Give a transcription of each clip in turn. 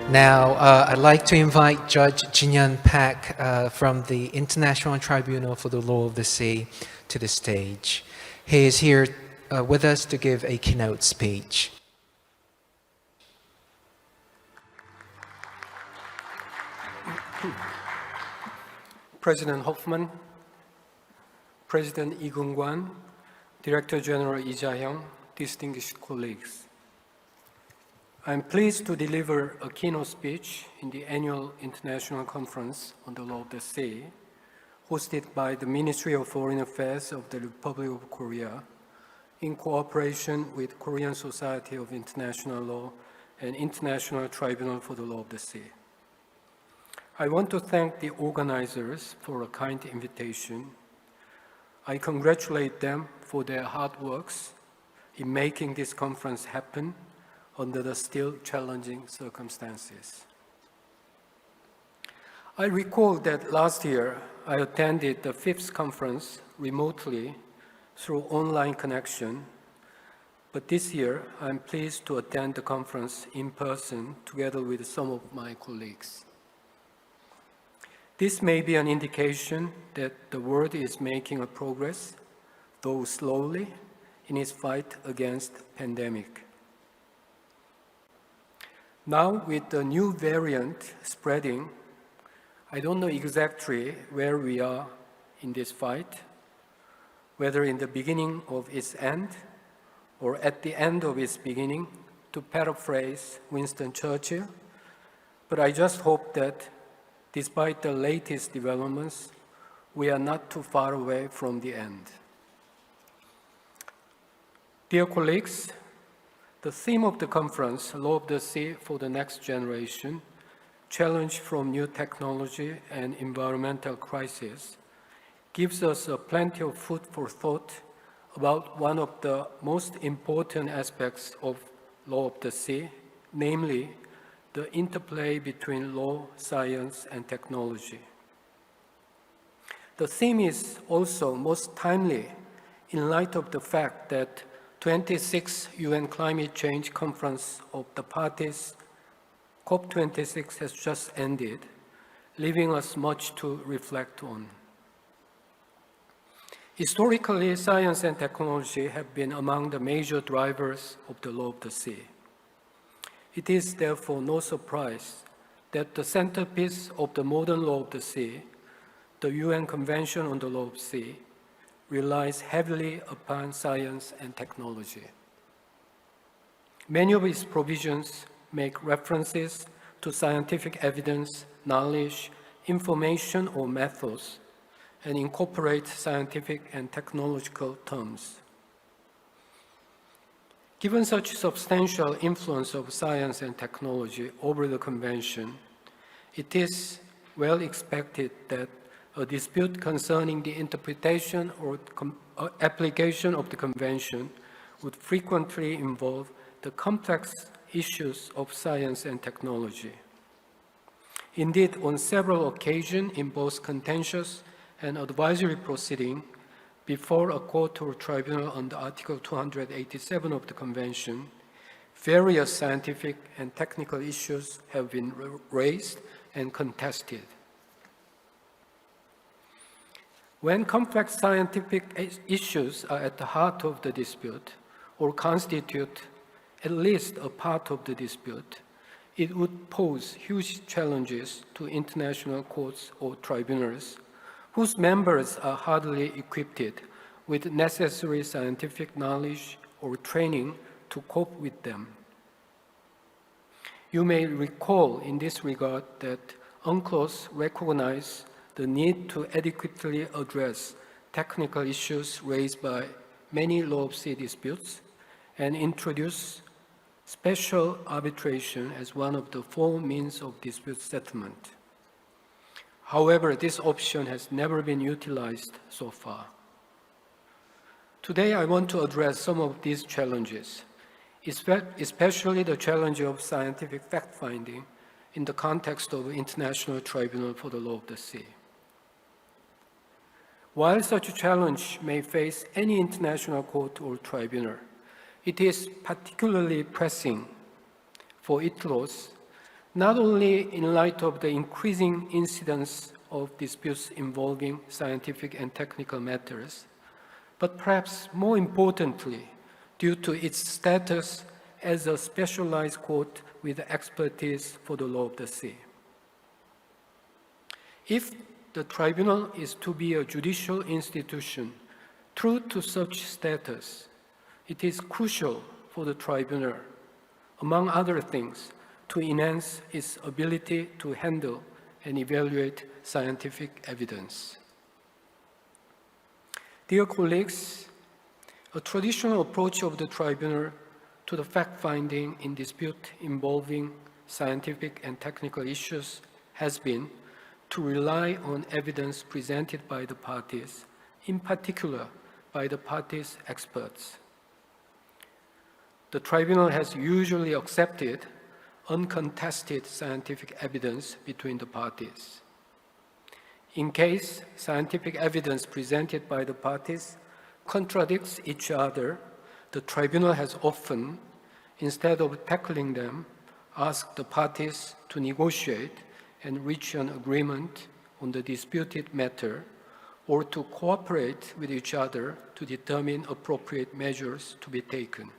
Now, I'd like to invite Judge Jin-Hyun PAIK from the International Tribunal for the Law of the Sea to the stage. He is here with us to give a keynote speech. President Hoffman, President Lee Keung-kwan, Director General Lee Ja-hyung, distinguished colleagues. I am pleased to deliver a keynote speech in the annual International Conference on the Law of the Sea, hosted by the Ministry of Foreign Affairs of the Republic of Korea in cooperation with Korean Society of International Law and International Tribunal for the Law of the Sea. I want to thank the organizers for a kind invitation. I congratulate them for their hard works in making this conference happen under the still challenging circumstances. I recall that last year I attended the 5th conference remotely through online connection, but this year I'm pleased to attend the conference in person together with some of my colleagues. This may be an indication that the world is making a progress, though slowly, in its fight against the pandemic. Now, with the new variant spreading, I don't know exactly where we are in this fight, whether in the beginning of its end or at the end of its beginning, to paraphrase Winston Churchill, but I just hope that despite the latest developments, we are not too far away from the end. Dear colleagues, the theme of the conference, Law of the Sea for the Next Generation, Challenge from New Technology and Environmental Crisis, gives us plenty of food for thought about one of the most important aspects of Law of the Sea, namely the interplay between law, science, and technology. The theme is also most timely in light of the fact that 26th UN Climate Change Conference of the Parties, COP26, has just ended, leaving us much to reflect on. Historically, science and technology have been among the major drivers of the Law of the Sea. It is therefore no surprise that the centerpiece of the modern Law of the Sea, the UN Convention on the Law of the Sea, relies heavily upon science and technology. Many of its provisions make references to scientific evidence, knowledge, information, or methods, and incorporate scientific and technological terms. Given such substantial influence of science and technology over the Convention, it is well expected that a dispute concerning the interpretation or application of the Convention would frequently involve the complex issues of science and technology. Indeed, on several occasions in both contentious and advisory proceedings before a court or tribunal under Article 287 of the Convention, various scientific and technical issues have been raised and contested. When complex scientific issues are at the heart of the dispute or constitute at least a part of the dispute, it would pose huge challenges to international courts or tribunals whose members are hardly equipped with necessary scientific knowledge or training to cope with them. You may recall in this regard that UNCLOS recognized the need to adequately address technical issues raised by many law of sea disputes and introduce special arbitration as one of the 4 means of dispute settlement. However, this option has never been utilized so far. Today, I want to address some of these challenges, especially the challenge of scientific fact-finding in the context of International Tribunal for the Law of the Sea. While such a challenge may face any international court or tribunal, it is particularly pressing for ICLS not only in light of the increasing incidence of disputes involving scientific and technical matters, but perhaps more importantly, due to its status as a specialized court with expertise for the law of the sea. If the tribunal is to be a judicial institution true to such status, it is crucial for the tribunal, among other things, to enhance its ability to handle and evaluate scientific evidence. Dear colleagues, a traditional approach of the tribunal to the fact-finding in dispute involving scientific and technical issues has been to rely on evidence presented by the parties, in particular by the parties' experts. The tribunal has usually accepted uncontested scientific evidence between the parties. In case scientific evidence presented by the parties contradicts each other, the tribunal has often, instead of tackling them, asked the parties to negotiate and reach an agreement on the disputed matter, or to cooperate with each other to determine appropriate measures to be taken.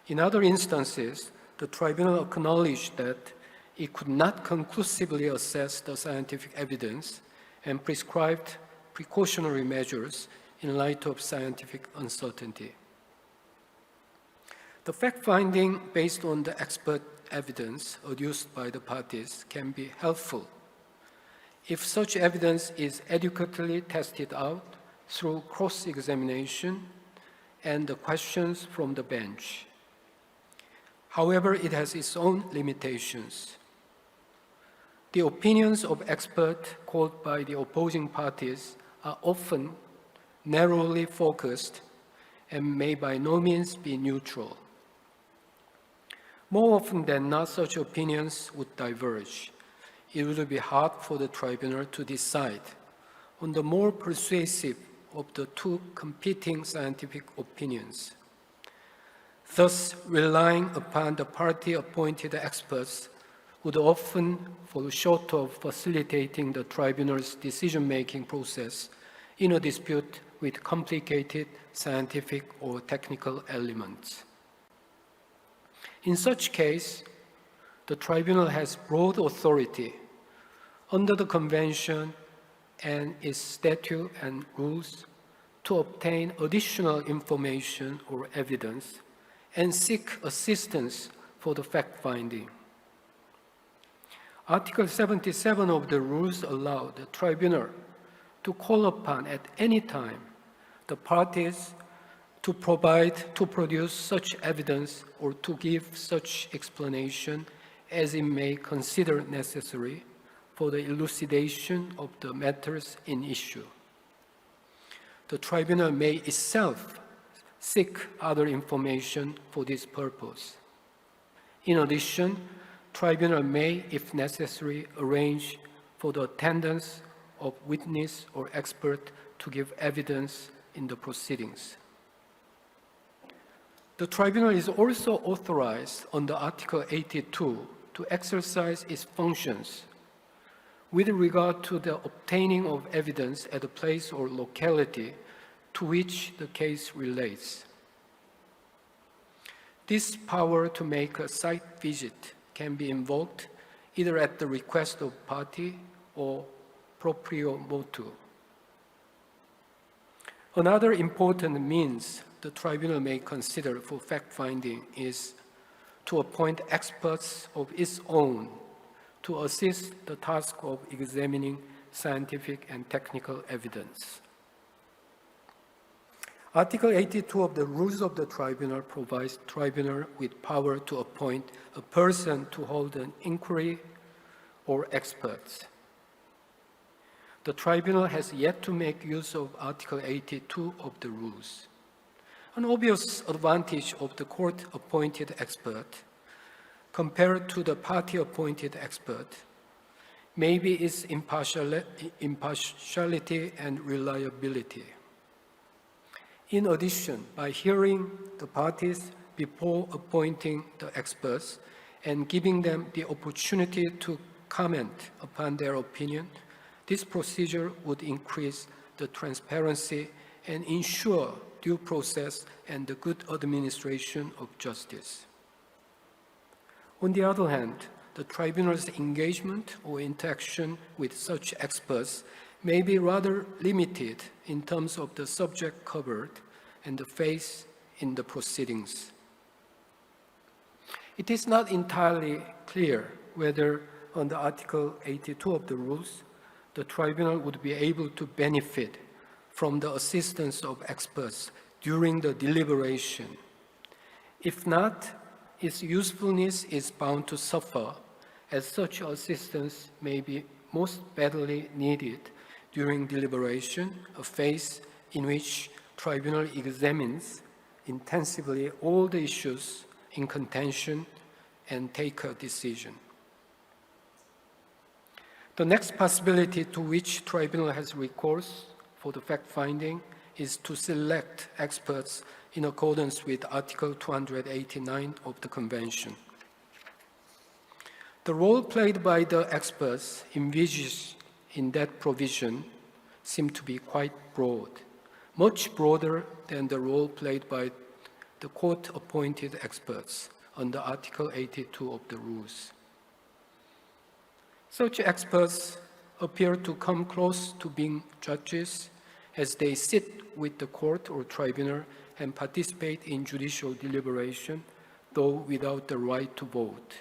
In other instances, the tribunal acknowledged that it could not conclusively assess the scientific evidence and prescribed precautionary measures in light of scientific uncertainty. The fact-finding based on the expert evidence adduced by the parties can be helpful if such evidence is adequately tested out through cross-examination and the questions from the bench. However, it has its own limitations. The opinions of experts called by the opposing parties are often narrowly focused and may by no means be neutral. More often than not, such opinions would diverge. It would be hard for the tribunal to decide on the more persuasive of the two competing scientific opinions. Thus, relying upon the party-appointed experts would often fall short of facilitating the tribunal's decision-making process in a dispute with complicated scientific or technical elements. In such case, the tribunal has broad authority under the convention and its statute and rules to obtain additional information or evidence and seek assistance for the fact-finding. Article 77 of the rules allow the tribunal to call upon at any time the parties to produce such evidence or to give such explanation as it may consider necessary for the elucidation of the matters in issue. The tribunal may itself seek other information for this purpose. In addition, tribunal may, if necessary, arrange for the attendance of witness or expert to give evidence in the proceedings. The tribunal is also authorized under Article 82 to exercise its functions with regard to the obtaining of evidence at a place or locality to which the case relates. This power to make a site visit can be invoked either at the request of party or proprio motu. Another important means the tribunal may consider for fact-finding is to appoint experts of its own to assist the task of examining scientific and technical evidence. Article 82 of the Rules of the Tribunal provides tribunal with power to appoint a person to hold an inquiry or experts. The tribunal has yet to make use of Article 82 of the rules. An obvious advantage of the court-appointed expert compared to the party-appointed expert may be its impartiality and reliability. In addition, by hearing the parties before appointing the experts and giving them the opportunity to comment upon their opinion, this procedure would increase the transparency and ensure due process and the good administration of justice. On the other hand, the tribunal's engagement or interaction with such experts may be rather limited in terms of the subject covered and the phase in the proceedings. It is not entirely clear whether under Article 82 of the rules, the tribunal would be able to benefit from the assistance of experts during the deliberation. If not, its usefulness is bound to suffer, as such assistance may be most badly needed during deliberation, a phase in which tribunal examines intensively all the issues in contention and take a decision. The next possibility to which tribunal has recourse for the fact-finding is to select experts in accordance with Article 289 of the Convention. The role played by the experts envisaged in that provision seems to be quite broad, much broader than the role played by the court-appointed experts under Article 82 of the rules. Such experts appear to come close to being judges as they sit with the court or tribunal and participate in judicial deliberation, though without the right to vote.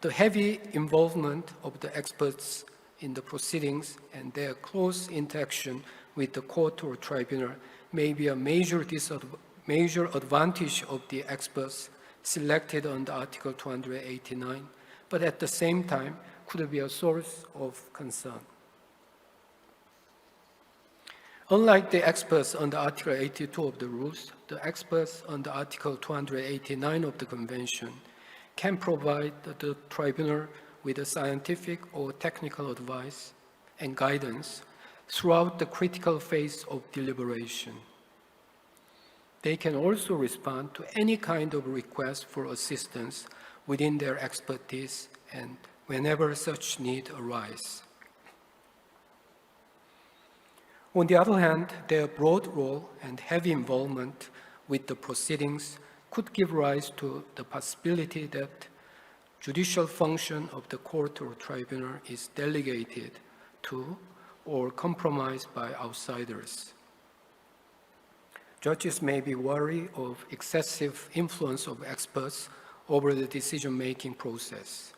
The heavy involvement of the experts in the proceedings and their close interaction with the court or tribunal may be a major advantage of the experts selected under Article 289, but at the same time could be a source of concern. Unlike the experts under Article 82 of the rules, the experts under Article 289 of the Convention can provide the tribunal with a scientific or technical advice and guidance throughout the critical phase of deliberation. They can also respond to any kind of request for assistance within their expertise and whenever such need arises. On the other hand, their broad role and heavy involvement with the proceedings could give rise to the possibility that judicial function of the court or tribunal is delegated to or compromised by outsiders. Judges may be wary of excessive influence of experts over the decision-making process.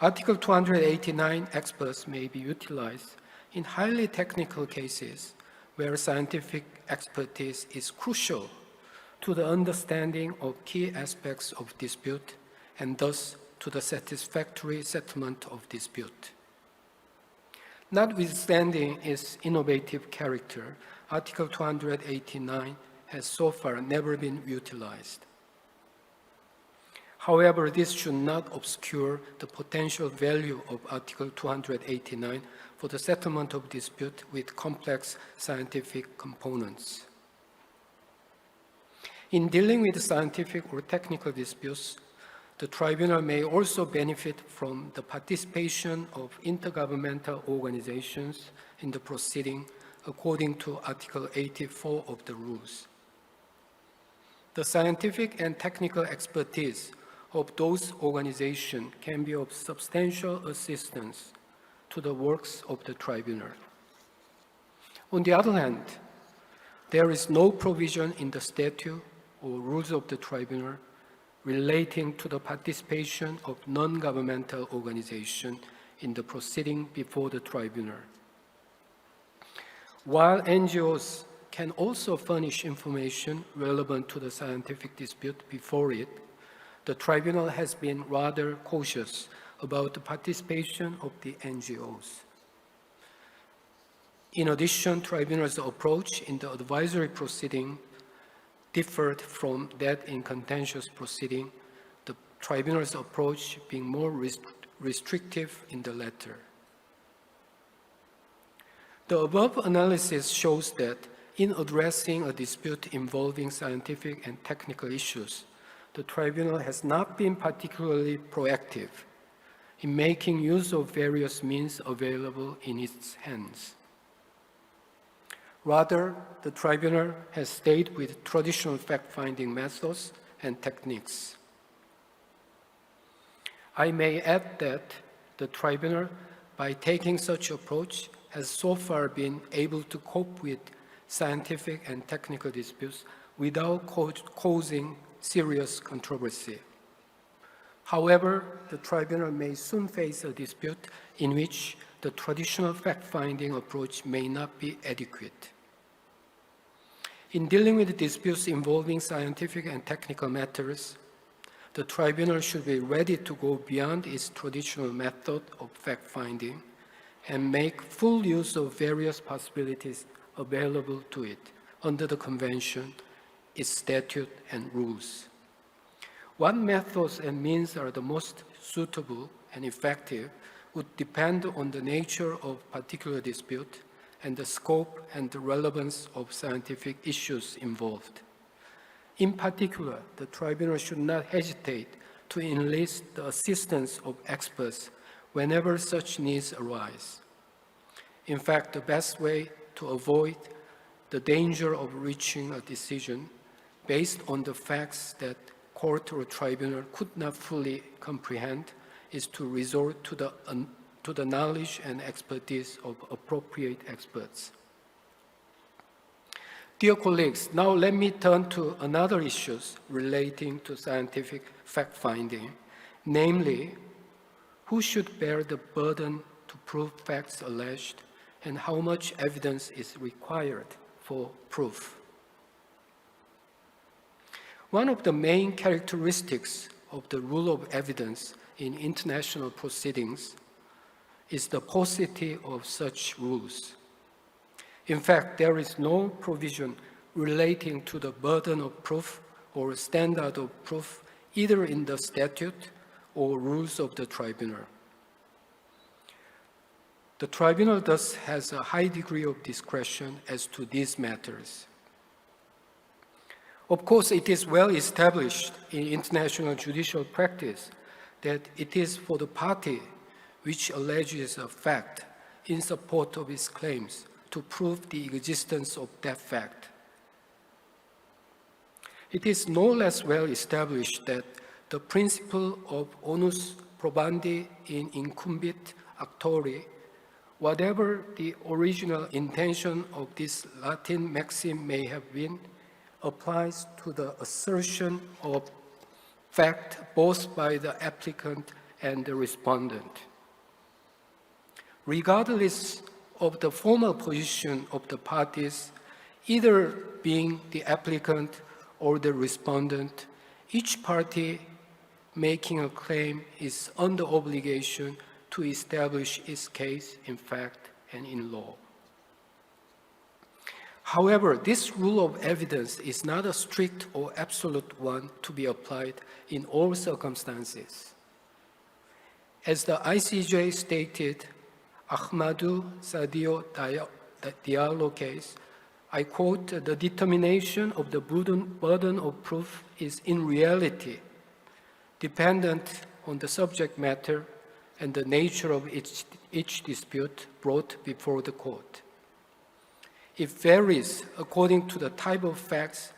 Article 289 experts may be utilized in highly technical cases where scientific expertise is crucial to the understanding of key aspects of dispute and thus to the satisfactory settlement of dispute. Notwithstanding its innovative character, Article 289 has so far never been utilized. However, this should not obscure the potential value of Article 289 for the settlement of dispute with complex scientific components. In dealing with scientific or technical disputes, the tribunal may also benefit from the participation of intergovernmental organizations in the proceeding according to Article 84 of the rules. The scientific and technical expertise of those organizations can be of substantial assistance to the works of the tribunal. On the other hand, there is no provision in the statute or rules of the tribunal relating to the participation of non-governmental organizations in the proceeding before the tribunal. While NGOs can also furnish information relevant to the scientific dispute before it, the tribunal has been rather cautious about the participation of the NGOs. In addition, tribunal's approach in the advisory proceeding differed from that in contentious proceeding, the tribunal's approach being more restrictive in the latter. The above analysis shows that in addressing a dispute involving scientific and technical issues, the Tribunal has not been particularly proactive in making use of various means available in its hands. Rather, the Tribunal has stayed with traditional fact-finding methods and techniques. I may add that the Tribunal, by taking such approach, has so far been able to cope with scientific and technical disputes without causing serious controversy. However, the Tribunal may soon face a dispute in which the traditional fact-finding approach may not be adequate. In dealing with disputes involving scientific and technical matters, the Tribunal should be ready to go beyond its traditional method of fact-finding and make full use of various possibilities available to it under the Convention, its statute, and rules. What methods and means are the most suitable and effective would depend on the nature of particular dispute and the scope and the relevance of scientific issues involved. In particular, the Tribunal should not hesitate to enlist the assistance of experts whenever such needs arise. In fact, the best way to avoid the danger of reaching a decision based on the facts that court or tribunal could not fully comprehend is to resort to the knowledge and expertise of appropriate experts. Dear colleagues, now let me turn to another issue relating to scientific fact-finding, namely, who should bear the burden to prove facts alleged and how much evidence is required for proof. One of the main characteristics of the rule of evidence in international proceedings is the paucity of such rules. In fact, there is no provision relating to the burden of proof or standard of proof either in the statute or rules of the tribunal. The tribunal thus has a high degree of discretion as to these matters. Of course, it is well established in international judicial practice that it is for the party which alleges a fact in support of its claims to prove the existence of that fact. It is no less well established that the principle of onus probandi in incumbit actori, whatever the original intention of this Latin maxim may have been, applies to the assertion of fact both by the applicant and the respondent. Regardless of the formal position of the parties, either being the applicant or the respondent, each party making a claim is under obligation to establish its case in fact and in law. However, this rule of evidence is not a strict or absolute one to be applied in all circumstances. As the ICJ stated, Ahmadou Sadio Diallo case, I quote, "The determination of the burden of proof is in reality dependent on the subject matter and the nature of each dispute brought before the court. It varies according to the type of facts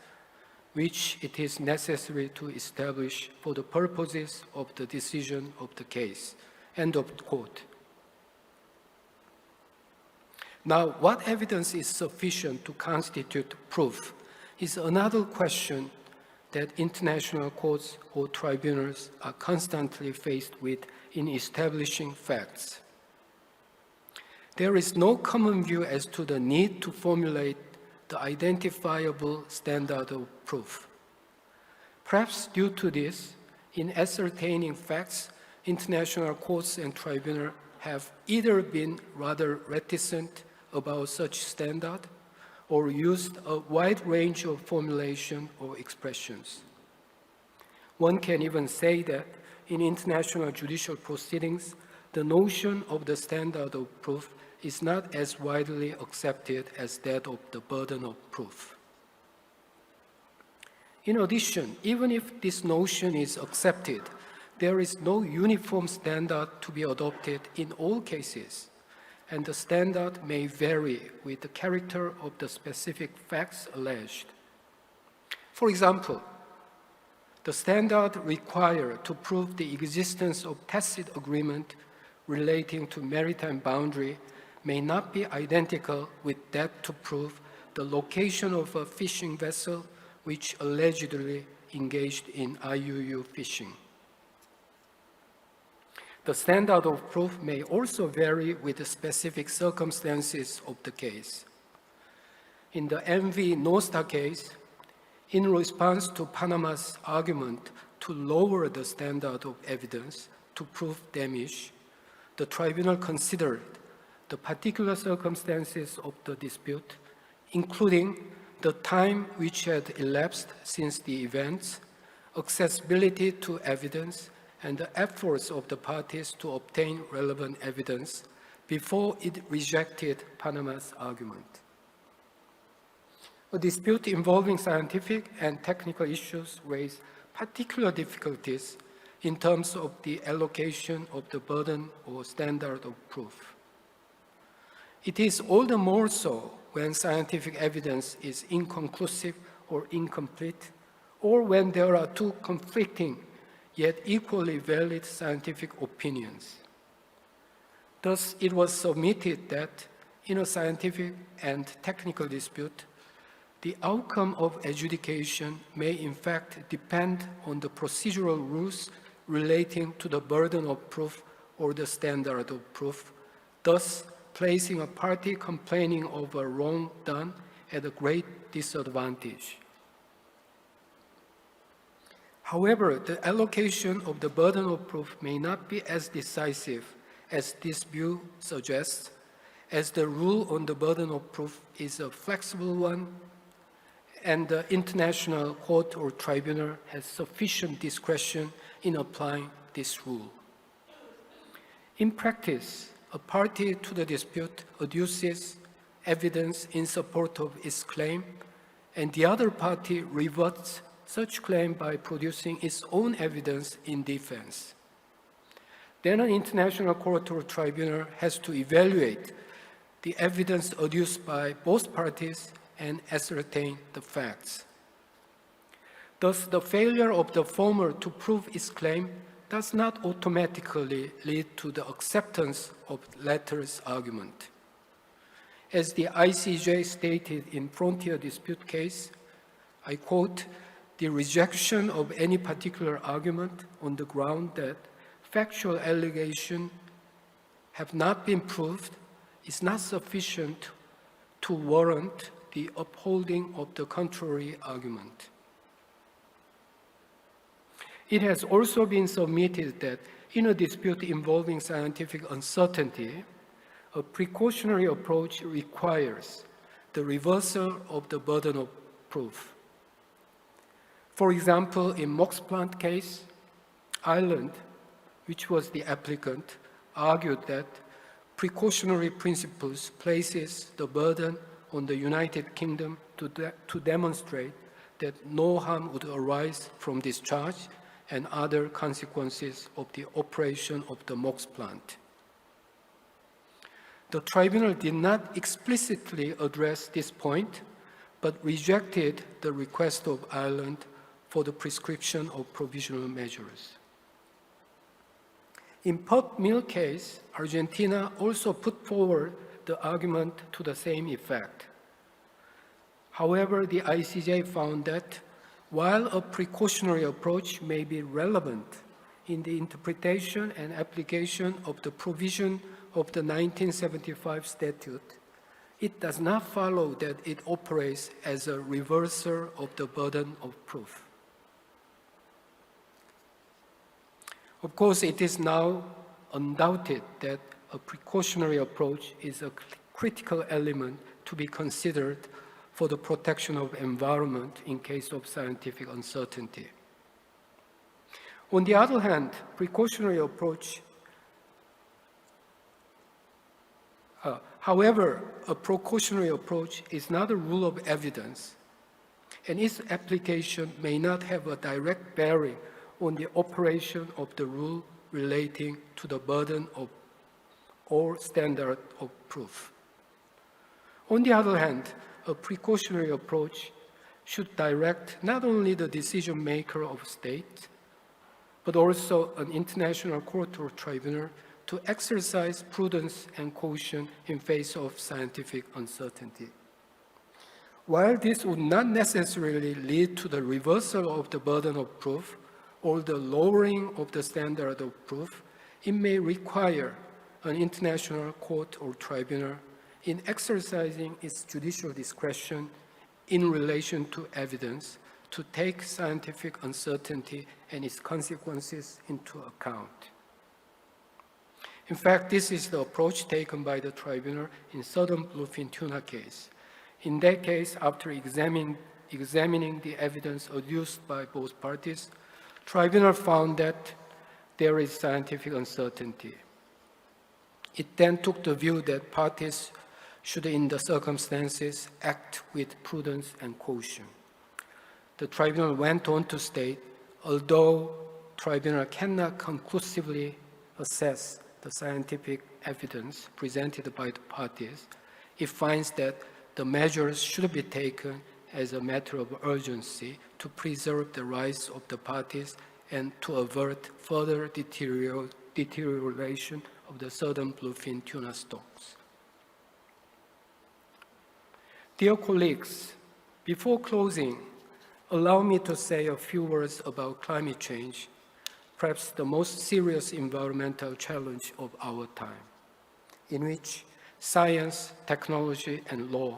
which it is necessary to establish for the purposes of the decision of the case." End of quote. Now, what evidence is sufficient to constitute proof is another question that international courts or tribunals are constantly faced with in establishing facts. There is no common view as to the need to formulate the identifiable standard of proof. Perhaps due to this, in ascertaining facts, international courts and tribunals have either been rather reticent about such standard or used a wide range of formulation or expressions. One can even say that in international judicial proceedings, the notion of the standard of proof is not as widely accepted as that of the burden of proof. In addition, even if this notion is accepted, there is no uniform standard to be adopted in all cases, and the standard may vary with the character of the specific facts alleged. For example, the standard required to prove the existence of tacit agreement relating to maritime boundary may not be identical with that to prove the location of a fishing vessel which allegedly engaged in IUU fishing. The standard of proof may also vary with the specific circumstances of the case. In the MV Nostar case, in response to Panama's argument to lower the standard of evidence to prove damage, the tribunal considered the particular circumstances of the dispute, including the time which had elapsed since the events, accessibility to evidence, and the efforts of the parties to obtain relevant evidence before it rejected Panama's argument. A dispute involving scientific and technical issues raise particular difficulties in terms of the allocation of the burden or standard of proof. It is all the more so when scientific evidence is inconclusive or incomplete, or when there are two conflicting yet equally valid scientific opinions. Thus, it was submitted that in a scientific and technical dispute, the outcome of adjudication may in fact depend on the procedural rules relating to the burden of proof or the standard of proof, thus placing a party complaining of a wrong done at a great disadvantage. However, the allocation of the burden of proof may not be as decisive as this view suggests, as the rule on the burden of proof is a flexible one, and the international court or tribunal has sufficient discretion in applying this rule. In practice, a party to the dispute adduces evidence in support of its claim, and the other party rebuts such claim by producing its own evidence in defense. Then an international court or tribunal has to evaluate the evidence adduced by both parties and ascertain the facts. Thus, the failure of the former to prove its claim does not automatically lead to the acceptance of the latter's argument. As the ICJ stated in Frontier Dispute case, I quote, "The rejection of any particular argument on the ground that factual allegations have not been proved is not sufficient to warrant the upholding of the contrary argument." It has also been submitted that in a dispute involving scientific uncertainty, a precautionary approach requires the reversal of the burden of proof. For example, in Mox Plant case, Ireland, which was the applicant, argued that precautionary principles places the burden on the United Kingdom to demonstrate that no harm would arise from discharge and other consequences of the operation of the Mox Plant. The tribunal did not explicitly address this point, but rejected the request of Ireland for the prescription of provisional measures. In Pulp Mill case, Argentina also put forward the argument to the same effect. However, the ICJ found that while a precautionary approach may be relevant in the interpretation and application of the provision of the 1975 statute, it does not follow that it operates as a reverser of the burden of proof. Of course, it is now undoubted that a precautionary approach is a critical element to be considered for the protection of environment in case of scientific uncertainty. On the other hand, however, a precautionary approach is not a rule of evidence, and its application may not have a direct bearing on the operation of the rule relating to the burden of or standard of proof. On the other hand, a precautionary approach should direct not only the decision maker of state, but also an international court or tribunal to exercise prudence and caution in face of scientific uncertainty. While this would not necessarily lead to the reversal of the burden of proof or the lowering of the standard of proof, it may require an international court or tribunal in exercising its judicial discretion in relation to evidence to take scientific uncertainty and its consequences into account. In fact, this is the approach taken by the tribunal in southern bluefin tuna case. In that case, after examining the evidence adduced by both parties, tribunal found that there is scientific uncertainty. It then took the view that parties should, in the circumstances, act with prudence and caution. The tribunal went on to state, although tribunal cannot conclusively assess the scientific evidence presented by the parties, it finds that the measures should be taken as a matter of urgency to preserve the rights of the parties and to avert further deterioration of the southern bluefin tuna stocks. Dear colleagues, before closing, allow me to say a few words about climate change, perhaps the most serious environmental challenge of our time, in which science, technology, and law,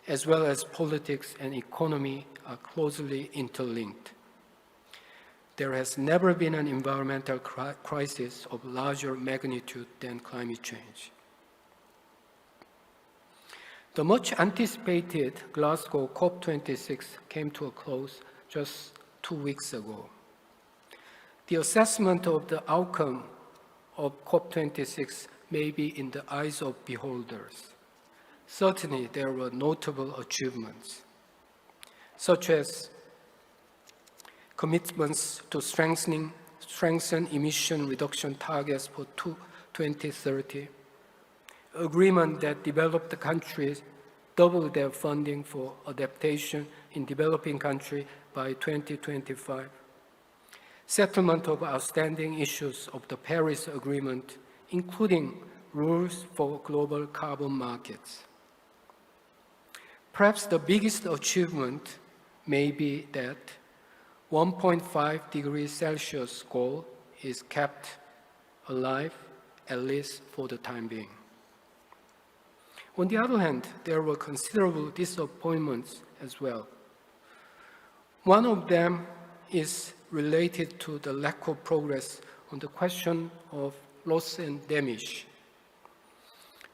as well as politics and economy, are closely interlinked. There has never been an environmental crisis of larger magnitude than climate change. The much anticipated Glasgow COP26 came to a close just 2 weeks ago. The assessment of the outcome of COP26 may be in the eyes of beholders. Certainly, there were notable achievements, such as commitments to strengthen emission reduction targets for 2030, agreement that developed countries double their funding for adaptation in developing countries by 2025, settlement of outstanding issues of the Paris Agreement, including rules for global carbon markets. Perhaps the biggest achievement may be that 1.5 degrees Celsius goal is kept alive, at least for the time being. On the other hand, there were considerable disappointments as well. One of them is related to the lack of progress on the question of loss and damage.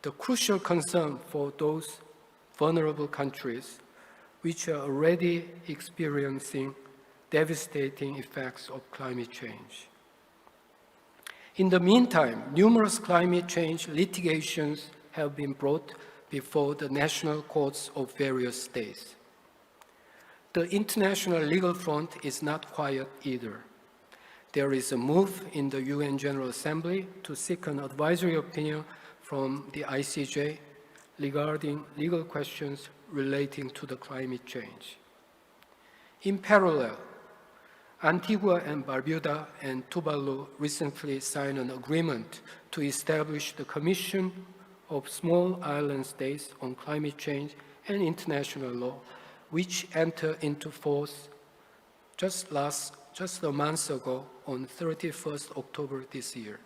The crucial concern for those vulnerable countries which are already experiencing devastating effects of climate change. In the meantime, numerous climate change litigations have been brought before the national courts of various states. The international legal front is not quiet either. There is a move in the UN General Assembly to seek an advisory opinion from the ICJ regarding legal questions relating to the climate change. In parallel, Antigua and Barbuda and Tuvalu recently signed an agreement to establish the Commission of Small Island States on Climate Change and International Law, which entered into force just a month ago on 31st October this year.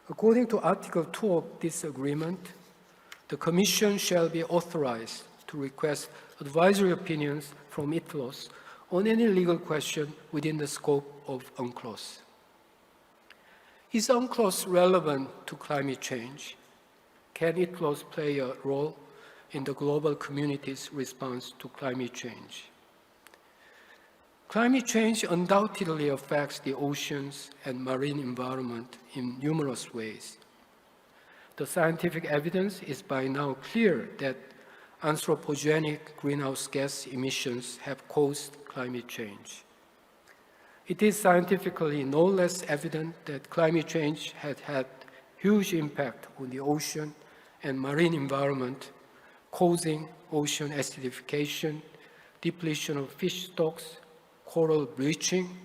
According to Article 2 of this agreement, the Commission shall be authorized to request advisory opinions from ICLS on any legal question within the scope of UNCLOS. Is UNCLOS relevant to climate change? Can ICLS play a role in the global community's response to climate change? Climate change undoubtedly affects the oceans and marine environment in numerous ways. The scientific evidence is by now clear that anthropogenic greenhouse gas emissions have caused climate change. It is scientifically no less evident that climate change had had huge impact on the ocean and marine environment, causing ocean acidification, depletion of fish stocks, coral bleaching,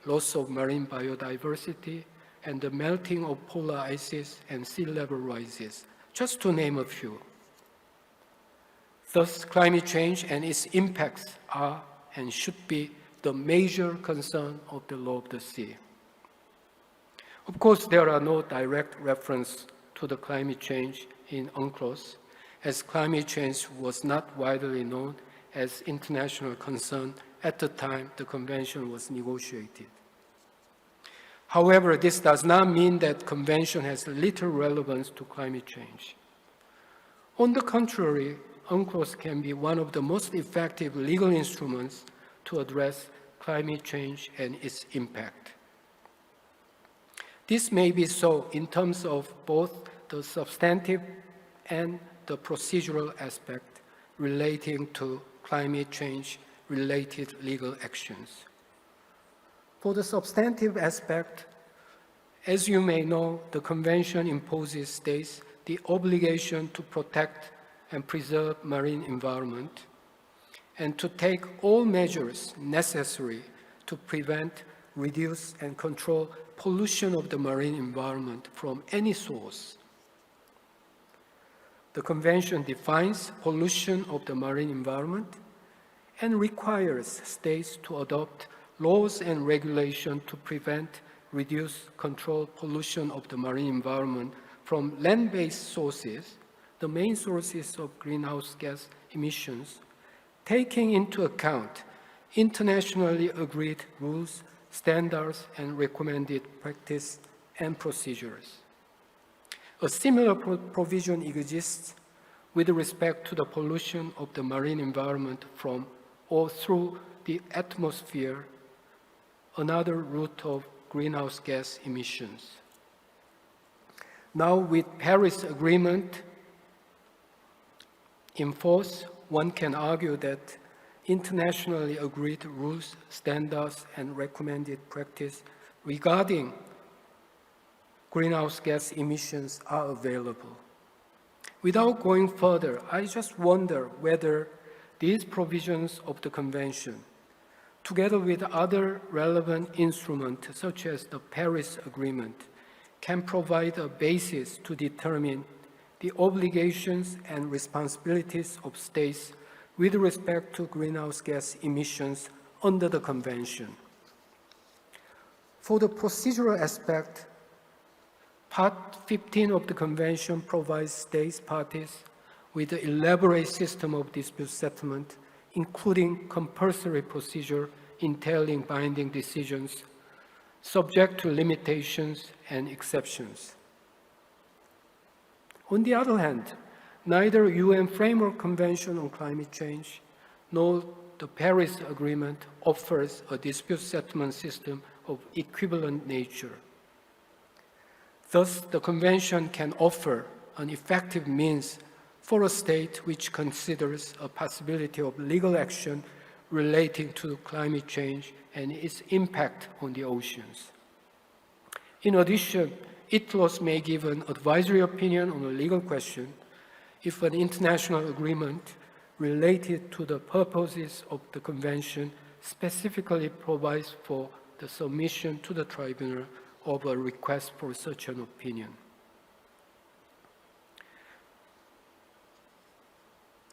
loss of marine biodiversity, and the melting of polar ices and sea level rises, just to name a few. Thus, climate change and its impacts are and should be the major concern of the law of the sea. Of course, there are no direct reference to the climate change in UNCLOS, as climate change was not widely known as international concern at the time the convention was negotiated. However, this does not mean that convention has little relevance to climate change. On the contrary, UNCLOS can be one of the most effective legal instruments to address climate change and its impact. This may be so in terms of both the substantive and the procedural aspect relating to climate change-related legal actions. For the substantive aspect, as you may know, the Convention imposes states the obligation to protect and preserve marine environment and to take all measures necessary to prevent, reduce, and control pollution of the marine environment from any source. The Convention defines pollution of the marine environment and requires states to adopt laws and regulations to prevent, reduce, control pollution of the marine environment from land-based sources, the main sources of greenhouse gas emissions, taking into account internationally agreed rules, standards, and recommended practice and procedures. A similar provision exists with respect to the pollution of the marine environment from or through the atmosphere, another route of greenhouse gas emissions. Now, with Paris Agreement in force, one can argue that internationally agreed rules, standards, and recommended practice regarding greenhouse gas emissions are available. Without going further, I just wonder whether these provisions of the Convention, together with other relevant instruments such as the Paris Agreement, can provide a basis to determine the obligations and responsibilities of states with respect to greenhouse gas emissions under the Convention. For the procedural aspect, Part 15 of the Convention provides states parties with an elaborate system of dispute settlement, including compulsory procedure entailing binding decisions, subject to limitations and exceptions. On the other hand, neither UN Framework Convention on Climate Change nor the Paris Agreement offers a dispute settlement system of equivalent nature. Thus, the Convention can offer an effective means for a state which considers a possibility of legal action relating to climate change and its impact on the oceans. In addition, ICLS may give an advisory opinion on a legal question if an international agreement related to the purposes of the Convention specifically provides for the submission to the Tribunal of a request for such an opinion.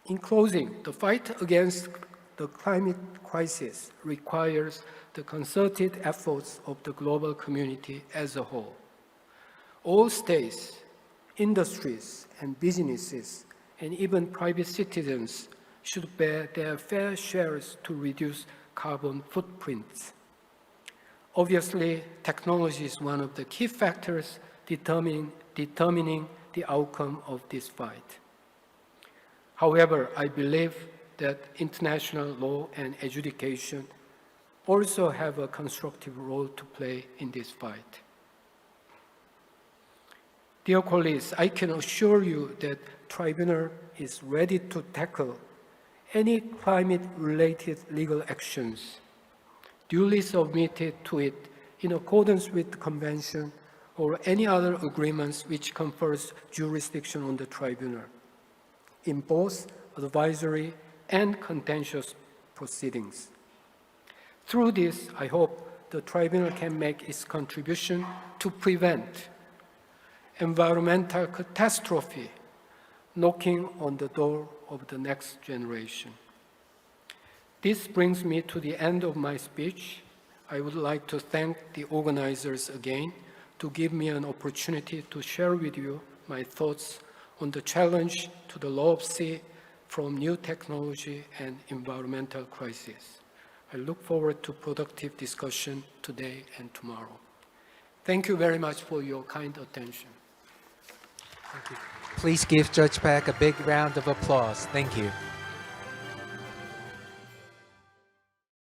In closing, the fight against the climate crisis requires the concerted efforts of the global community as a whole. All states, industries, and businesses, and even private citizens should bear their fair shares to reduce carbon footprints. Obviously, technology is one of the key factors determining the outcome of this fight. However, I believe that international law and adjudication also have a constructive role to play in this fight. Dear colleagues, I can assure you that Tribunal is ready to tackle any climate-related legal actions duly submitted to it in accordance with the Convention or any other agreements which confers jurisdiction on the Tribunal in both advisory and contentious proceedings. Through this, I hope the Tribunal can make its contribution to prevent environmental catastrophe knocking on the door of the next generation. This brings me to the end of my speech. I would like to thank the organizers again to give me an opportunity to share with you my thoughts on the challenge to the law of sea from new technology and environmental crisis. I look forward to productive discussion today and tomorrow. Thank you very much for your kind attention. Please give Judge Paik a big round of applause. Thank you.